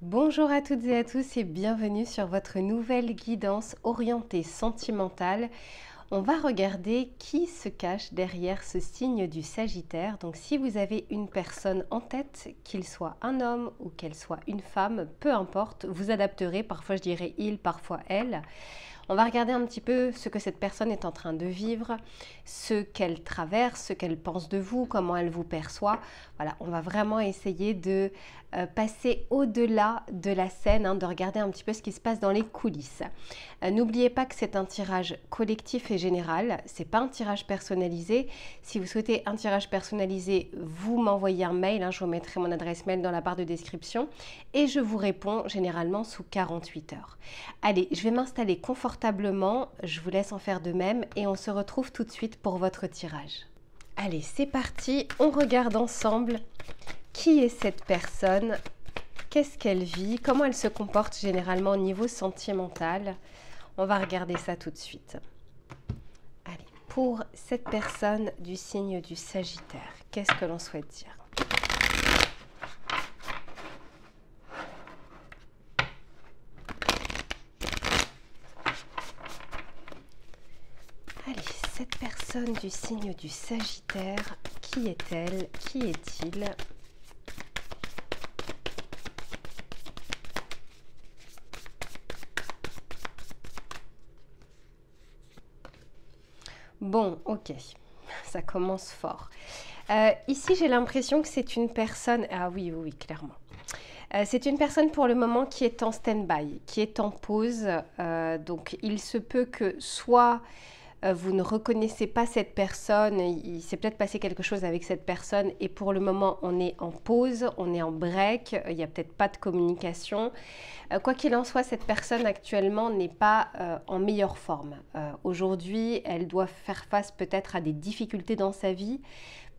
Bonjour à toutes et à tous et bienvenue sur votre nouvelle guidance orientée sentimentale. On va regarder qui se cache derrière ce signe du Sagittaire. Donc si vous avez une personne en tête, qu'il soit un homme ou qu'elle soit une femme, peu importe, vous adapterez, parfois je dirais il, parfois elle. On va regarder un petit peu ce que cette personne est en train de vivre, ce qu'elle traverse, ce qu'elle pense de vous, comment elle vous perçoit. Voilà, on va vraiment essayer de passer au-delà de la scène, de regarder un petit peu ce qui se passe dans les coulisses. N'oubliez pas que c'est un tirage collectif et général, c'est pas un tirage personnalisé. Si vous souhaitez un tirage personnalisé, vous m'envoyez un mail, je vous mettrai mon adresse mail dans la barre de description et je vous réponds généralement sous 48 heures. Allez, je vais m'installer confortablement, je vous laisse en faire de même et on se retrouve tout de suite pour votre tirage. Allez, c'est parti, on regarde ensemble qui est cette personne, qu'est-ce qu'elle vit, comment elle se comporte généralement au niveau sentimental. On va regarder ça tout de suite. Allez, pour cette personne du signe du Sagittaire, qu'est-ce que l'on souhaite dire ? Allez, cette personne du signe du Sagittaire, qui est-elle? Qui est-il? Bon, ok, ça commence fort. Ici, j'ai l'impression que c'est une personne... Ah oui, oui, clairement. C'est une personne pour le moment qui est en stand-by, qui est en pause. Donc, il se peut que soit vous ne reconnaissez pas cette personne, il s'est peut-être passé quelque chose avec cette personne et pour le moment, on est en pause, on est en break, il n'y a peut-être pas de communication. Quoi qu'il en soit, cette personne actuellement n'est pas en meilleure forme. Aujourd'hui, elle doit faire face peut-être à des difficultés dans sa vie,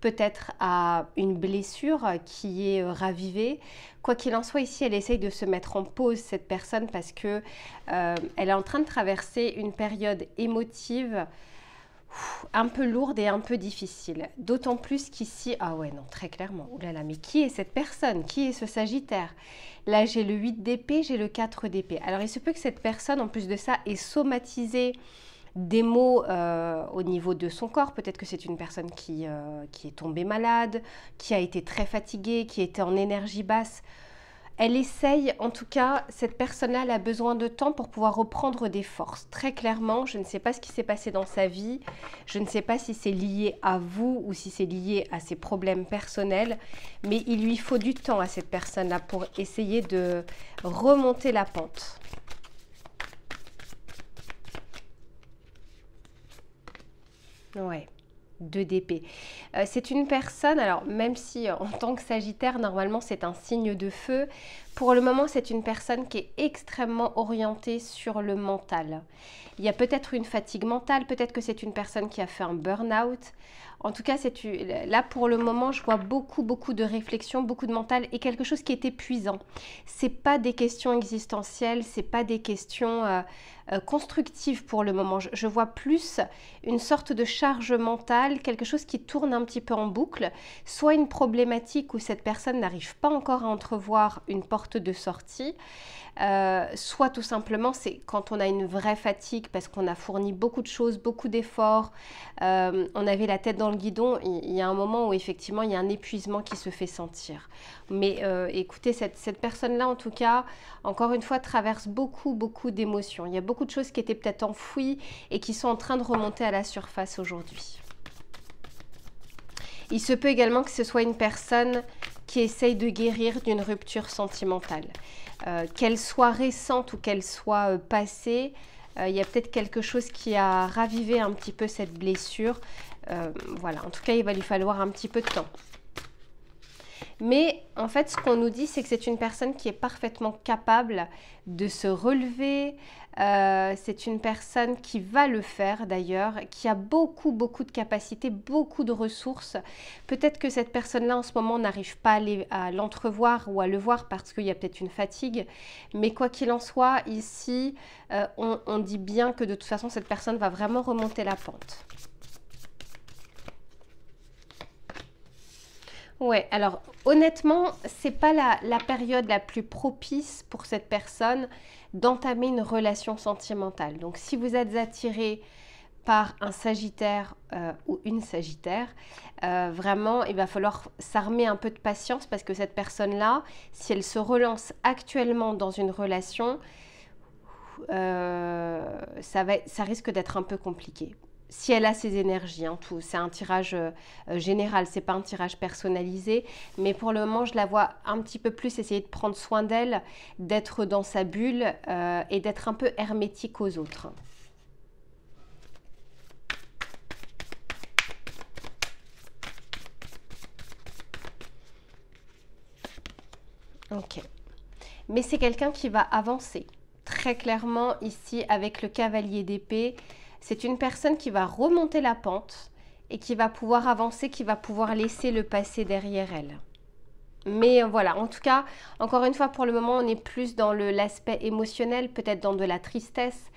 peut-être à une blessure qui est ravivée. Quoi qu'il en soit, ici, elle essaye de se mettre en pause, cette personne, parce que elle est en train de traverser une période émotive un peu lourde et un peu difficile. D'autant plus qu'ici, ah ouais, non, très clairement, oulala, mais qui est cette personne? Qui est ce Sagittaire? Là, j'ai le 8 d'épée, j'ai le 4 d'épée. Alors, il se peut que cette personne, en plus de ça, ait somatisé des maux au niveau de son corps. Peut-être que c'est une personne qui est tombée malade, qui a été très fatiguée, qui était en énergie basse. Elle essaye, en tout cas, cette personne-là, elle a besoin de temps pour pouvoir reprendre des forces. Très clairement, je ne sais pas ce qui s'est passé dans sa vie, je ne sais pas si c'est lié à vous ou si c'est lié à ses problèmes personnels, mais il lui faut du temps à cette personne-là pour essayer de remonter la pente. Ouais. 2 d'épée. C'est une personne, alors même si en tant que Sagittaire, normalement c'est un signe de feu, pour le moment c'est une personne qui est extrêmement orientée sur le mental. Il y a peut-être une fatigue mentale, peut-être que c'est une personne qui a fait un burn-out. En tout cas, là pour le moment, je vois beaucoup de réflexion, beaucoup de mental et quelque chose qui est épuisant. C'est pas des questions existentielles, c'est pas des questions constructives pour le moment. Je vois plus une sorte de charge mentale, quelque chose qui tourne un petit peu en boucle, soit une problématique où cette personne n'arrive pas encore à entrevoir une porte de sortie, soit tout simplement c'est quand on a une vraie fatigue parce qu'on a fourni beaucoup de choses, beaucoup d'efforts, on avait la tête dans le guidon, il y a un moment où effectivement il y a un épuisement qui se fait sentir. Mais écoutez, cette personne-là en tout cas, encore une fois, traverse beaucoup d'émotions. Il y a beaucoup de choses qui étaient peut-être enfouies et qui sont en train de remonter à la surface aujourd'hui. Il se peut également que ce soit une personne qui essaye de guérir d'une rupture sentimentale. Qu'elle soit récente ou qu'elle soit passée, il y a peut-être quelque chose qui a ravivé un petit peu cette blessure. Voilà, en tout cas, il va lui falloir un petit peu de temps. Mais en fait, ce qu'on nous dit, c'est que c'est une personne qui est parfaitement capable de se relever. C'est une personne qui va le faire d'ailleurs, qui a beaucoup de capacités, beaucoup de ressources. Peut-être que cette personne-là en ce moment n'arrive pas à l'entrevoir ou à le voir parce qu'il y a peut-être une fatigue. Mais quoi qu'il en soit, ici, on dit bien que de toute façon, cette personne va vraiment remonter la pente. Ouais, alors honnêtement, c'est pas la période la plus propice pour cette personne d'entamer une relation sentimentale. Donc si vous êtes attiré par un Sagittaire ou une Sagittaire, vraiment, il va falloir s'armer un peu de patience parce que cette personne-là, si elle se actuellement dans une relation, ça risque d'être un peu compliqué. Si elle a ses énergies, hein, tout, c'est un tirage général, c'est pas un tirage personnalisé, mais pour le moment, je la vois un petit peu plus essayer de prendre soin d'elle, d'être dans sa bulle et d'être un peu hermétique aux autres. Ok. Mais c'est quelqu'un qui va avancer. Très clairement, ici, avec le cavalier d'épée, c'est une personne qui va remonter la pente et qui va pouvoir avancer, qui va pouvoir laisser le passé derrière elle. Mais voilà, en tout cas, encore une fois, pour le moment, on est plus dans l'aspect émotionnel, peut-être dans de la tristesse,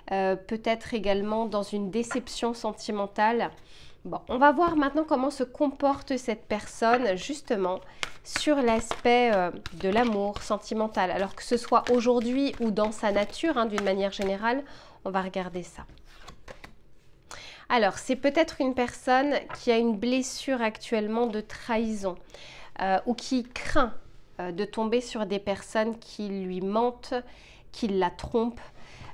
peut-être également dans une déception sentimentale. Bon, on va voir maintenant comment se comporte cette personne, justement, sur l'aspect de l'amour sentimental. Alors que ce soit aujourd'hui ou dans sa nature, hein, d'une manière générale, on va regarder ça. Alors, c'est peut-être une personne qui a une blessure actuellement de trahison ou qui craint de tomber sur des personnes qui lui mentent, qui la trompent.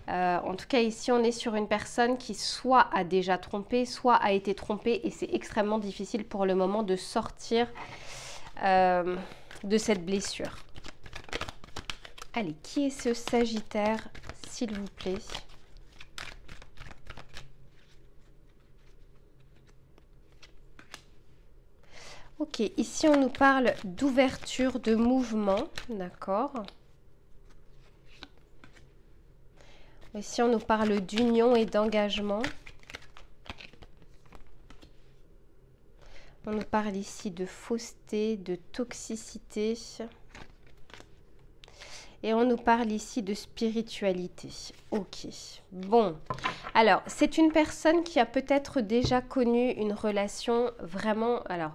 En tout cas, ici, on est sur une personne qui soit a déjà trompé, soit a été trompée et c'est extrêmement difficile pour le moment de sortir de cette blessure. Allez, qui est ce Sagittaire, s'il vous plaît ? Ok, ici on nous parle d'ouverture, de mouvement, d'accord. Ici on nous parle d'union et d'engagement. On nous parle ici de fausseté, de toxicité. Et on nous parle ici de spiritualité. Ok, bon. Alors, c'est une personne qui a peut-être déjà connu une relation vraiment... Alors,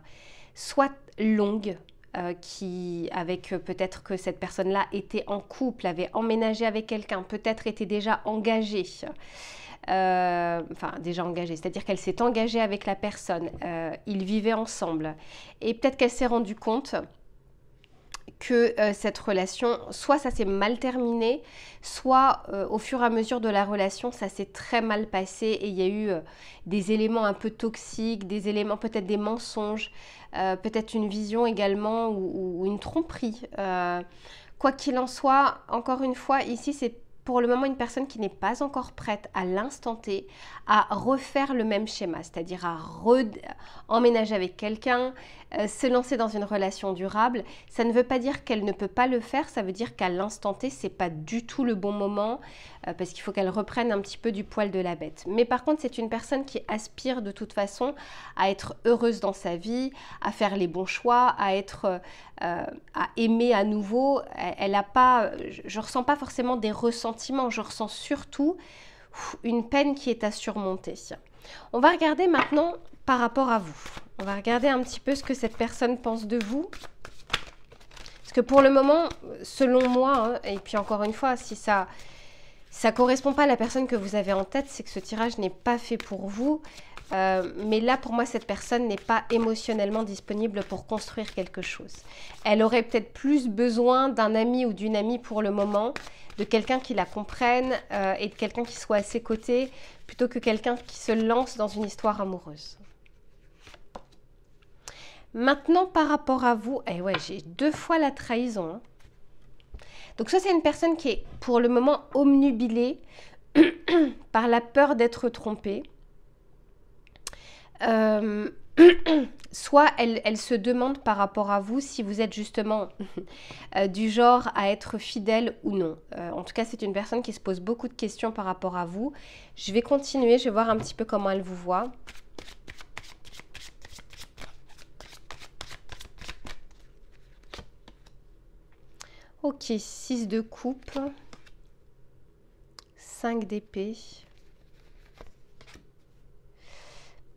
soit longue, avec peut-être que cette personne-là était en couple, avait emménagé avec quelqu'un, peut-être était déjà engagée, enfin déjà engagée, c'est-à-dire qu'elle s'est engagée avec la personne, ils vivaient ensemble, et peut-être qu'elle s'est rendue compte que cette relation, soit ça s'est mal terminé, soit au fur et à mesure de la relation, ça s'est très mal passé et il y a eu des éléments un peu toxiques, des éléments peut-être des mensonges, peut-être une vision également ou une tromperie. Quoi qu'il en soit, encore une fois, ici c'est pour le moment une personne qui n'est pas encore prête à l'instant T à refaire le même schéma, c'est-à-dire à emménager avec quelqu'un, se lancer dans une relation durable. Ça ne veut pas dire qu'elle ne peut pas le faire, ça veut dire qu'à l'instant T, c'est pas du tout le bon moment parce qu'il faut qu'elle reprenne un petit peu du poil de la bête. Mais par contre, c'est une personne qui aspire de toute façon à être heureuse dans sa vie, à faire les bons choix, à aimer à nouveau. Elle a pas, je ressens pas forcément des ressentiments, je ressens surtout une peine qui est à surmonter. On va regarder maintenant par rapport à vous. On va regarder un petit peu ce que cette personne pense de vous. Parce que pour le moment, selon moi, hein, et puis encore une fois, si ça ne correspond pas à la personne que vous avez en tête, c'est que ce tirage n'est pas fait pour vous. Mais là, pour moi, cette personne n'est pas émotionnellement disponible pour construire quelque chose. Elle aurait peut-être plus besoin d'un ami ou d'une amie pour le moment, de quelqu'un qui la comprenne et de quelqu'un qui soit à ses côtés, plutôt que quelqu'un qui se lance dans une histoire amoureuse. Maintenant, par rapport à vous, eh ouais, j'ai 2 fois la trahison. Hein. Donc ça, c'est une personne qui est pour le moment omnubilée par la peur d'être trompée. Soit elle se demande par rapport à vous si vous êtes justement du genre à être fidèle ou non. En tout cas, c'est une personne qui se pose beaucoup de questions par rapport à vous. Je vais continuer, je vais voir un petit peu comment elle vous voit. Ok, 6 de coupe, 5 d'épée,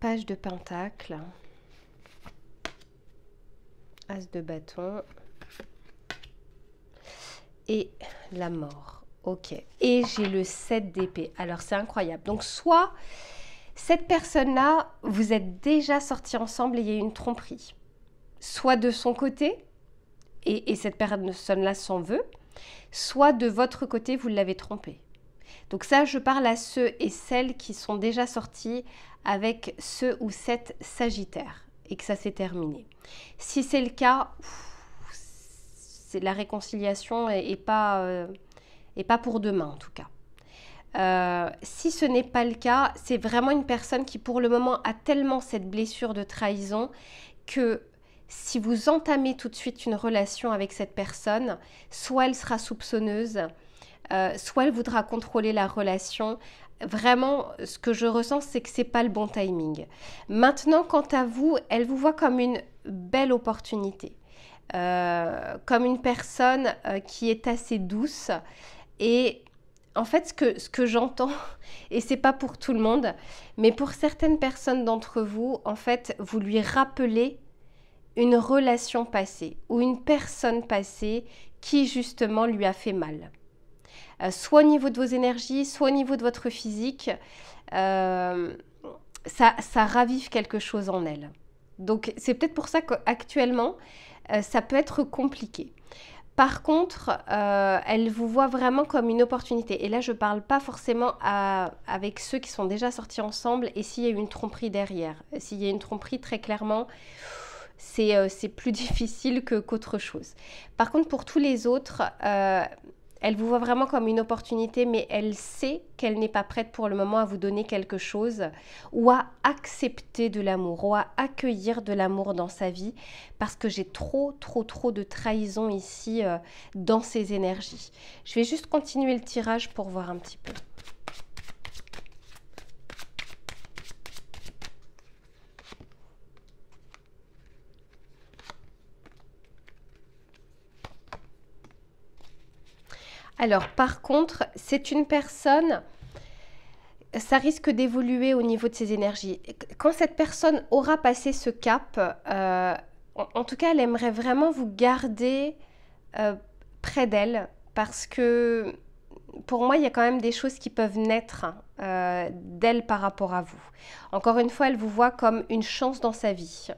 page de pentacle, As de bâton. Et la mort. Ok. Et j'ai le 7 d'épée. Alors, c'est incroyable. Donc, soit cette personne-là, vous êtes déjà sortis ensemble et il y a eu une tromperie. Soit de son côté, et cette personne-là s'en veut, soit de votre côté, vous l'avez trompé. Donc ça, je parle à ceux et celles qui sont déjà sortis avec ce ou cette Sagittaire et que ça s'est terminé. Si c'est le cas, la réconciliation est pas pour demain en tout cas. Si ce n'est pas le cas, c'est vraiment une personne qui pour le moment a tellement cette blessure de trahison que si vous entamez tout de suite une relation avec cette personne, soit elle sera soupçonneuse, soit elle voudra contrôler la relation. Vraiment, ce que je ressens, c'est que ce n'est pas le bon timing. Maintenant, quant à vous, elle vous voit comme une belle opportunité, comme une personne qui est assez douce. Et en fait, ce que j'entends, et c'est pas pour tout le monde, mais pour certaines personnes d'entre vous, en fait, vous lui rappelez une relation passée ou une personne passée qui justement lui a fait mal. Soit au niveau de vos énergies, soit au niveau de votre physique, ça ravive quelque chose en elle. Donc c'est peut-être pour ça qu'actuellement, ça peut être compliqué. Par contre, elle vous voit vraiment comme une opportunité. Et là, je ne parle pas forcément avec ceux qui sont déjà sortis ensemble et s'il y a eu une tromperie derrière. S'il y a une tromperie, très clairement, c'est plus difficile qu'autre chose. Par contre, pour tous les autres, elle vous voit vraiment comme une opportunité, mais elle sait qu'elle n'est pas prête pour le moment à vous donner quelque chose ou à accepter de l'amour ou à accueillir de l'amour dans sa vie parce que j'ai trop de trahison ici dans ses énergies. Je vais juste continuer le tirage pour voir un petit peu. Alors, par contre, c'est une personne, ça risque d'évoluer au niveau de ses énergies. Quand cette personne aura passé ce cap, en tout cas, elle aimerait vraiment vous garder près d'elle parce que pour moi, il y a quand même des choses qui peuvent naître d'elle par rapport à vous. Encore une fois, elle vous voit comme une chance dans sa vie.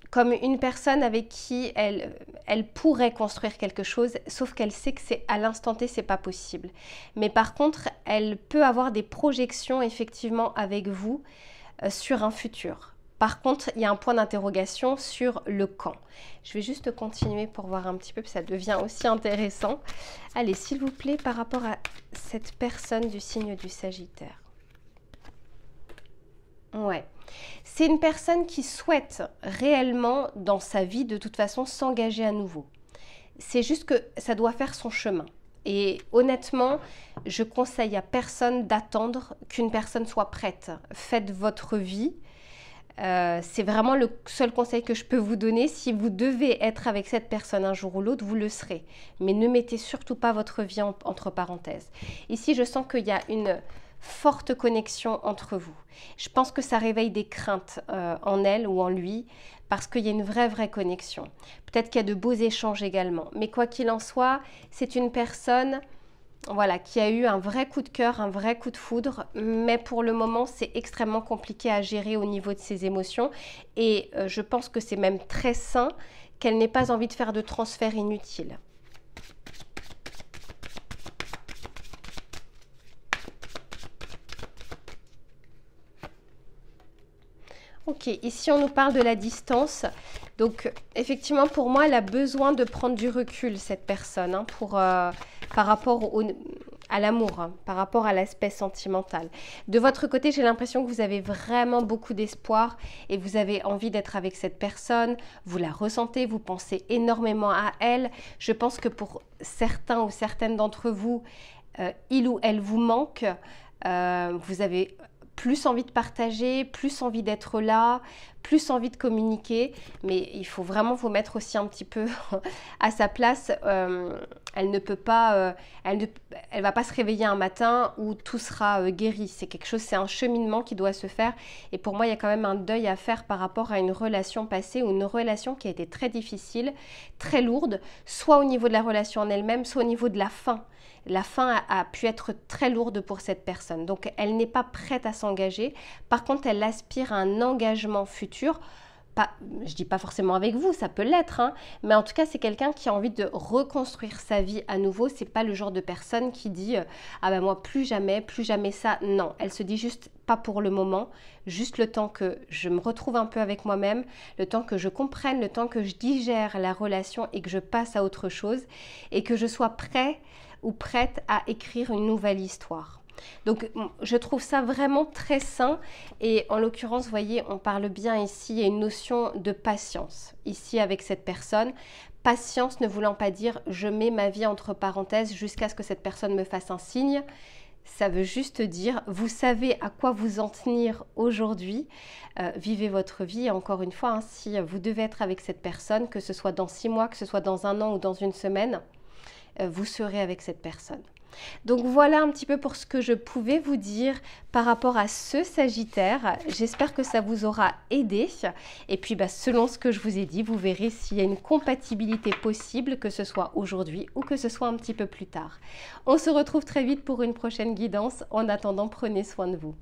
Comme une personne avec qui elle pourrait construire quelque chose, sauf qu'elle sait que c'est à l'instant T, c'est pas possible. Mais par contre, elle peut avoir des projections effectivement avec vous sur un futur. Par contre, il y a un point d'interrogation sur le quand. Je vais juste continuer pour voir un petit peu, ça devient aussi intéressant. Allez, s'il vous plaît, par rapport à cette personne du signe du Sagittaire. Ouais. C'est une personne qui souhaite réellement dans sa vie de toute façon s'engager à nouveau. C'est juste que ça doit faire son chemin. Et honnêtement, je conseille à personne d'attendre qu'une personne soit prête. Faites votre vie. C'est vraiment le seul conseil que je peux vous donner. Si vous devez être avec cette personne un jour ou l'autre, vous le serez. Mais ne mettez surtout pas votre vie entre parenthèses. Ici, je sens qu'il y a une forte connexion entre vous. Je pense que ça réveille des craintes en elle ou en lui parce qu'il y a une vraie connexion. Peut-être qu'il y a de beaux échanges également. Mais quoi qu'il en soit, c'est une personne voilà, qui a eu un vrai coup de cœur, un vrai coup de foudre. Mais pour le moment, c'est extrêmement compliqué à gérer au niveau de ses émotions. Et je pense que c'est même très sain qu'elle n'ait pas envie de faire de transfert inutile. Ok, ici on nous parle de la distance. Donc effectivement pour moi elle a besoin de prendre du recul cette personne hein, par rapport à l'amour, hein, par rapport à l'aspect sentimental. De votre côté j'ai l'impression que vous avez vraiment beaucoup d'espoir et vous avez envie d'être avec cette personne. Vous la ressentez, vous pensez énormément à elle. Je pense que pour certains ou certaines d'entre vous, il ou elle vous manque. Vous avez plus envie de partager, plus envie d'être là, plus envie de communiquer. Mais il faut vraiment vous mettre aussi un petit peu à sa place. Elle ne peut pas, elle va pas se réveiller un matin où tout sera guéri. C'est quelque chose, c'est un cheminement qui doit se faire. Et pour moi, il y a quand même un deuil à faire par rapport à une relation passée ou une relation qui a été très difficile, très lourde, soit au niveau de la relation en elle-même, soit au niveau de la fin. La fin a pu être très lourde pour cette personne. Donc, elle n'est pas prête à s'engager. Par contre, elle aspire à un engagement futur. Pas, je dis pas forcément avec vous, ça peut l'être, hein, mais en tout cas c'est quelqu'un qui a envie de reconstruire sa vie à nouveau. C'est pas le genre de personne qui dit ah ben moi plus jamais ça. Non, elle se dit juste pas pour le moment, juste le temps que je me retrouve un peu avec moi-même, le temps que je comprenne, le temps que je digère la relation et que je passe à autre chose et que je sois prêt ou prête à écrire une nouvelle histoire. Donc je trouve ça vraiment très sain et en l'occurrence, vous voyez, on parle bien ici, il y a une notion de patience ici avec cette personne. Patience ne voulant pas dire je mets ma vie entre parenthèses jusqu'à ce que cette personne me fasse un signe. Ça veut juste dire, vous savez à quoi vous en tenir aujourd'hui, vivez votre vie. Et encore une fois, hein, si vous devez être avec cette personne, que ce soit dans 6 mois, que ce soit dans 1 an ou dans 1 semaine, vous serez avec cette personne. Donc voilà un petit peu pour ce que je pouvais vous dire par rapport à ce Sagittaire. J'espère que ça vous aura aidé. Et puis selon ce que je vous ai dit, vous verrez s'il y a une compatibilité possible, que ce soit aujourd'hui ou que ce soit un petit peu plus tard. On se retrouve très vite pour une prochaine guidance. En attendant, prenez soin de vous.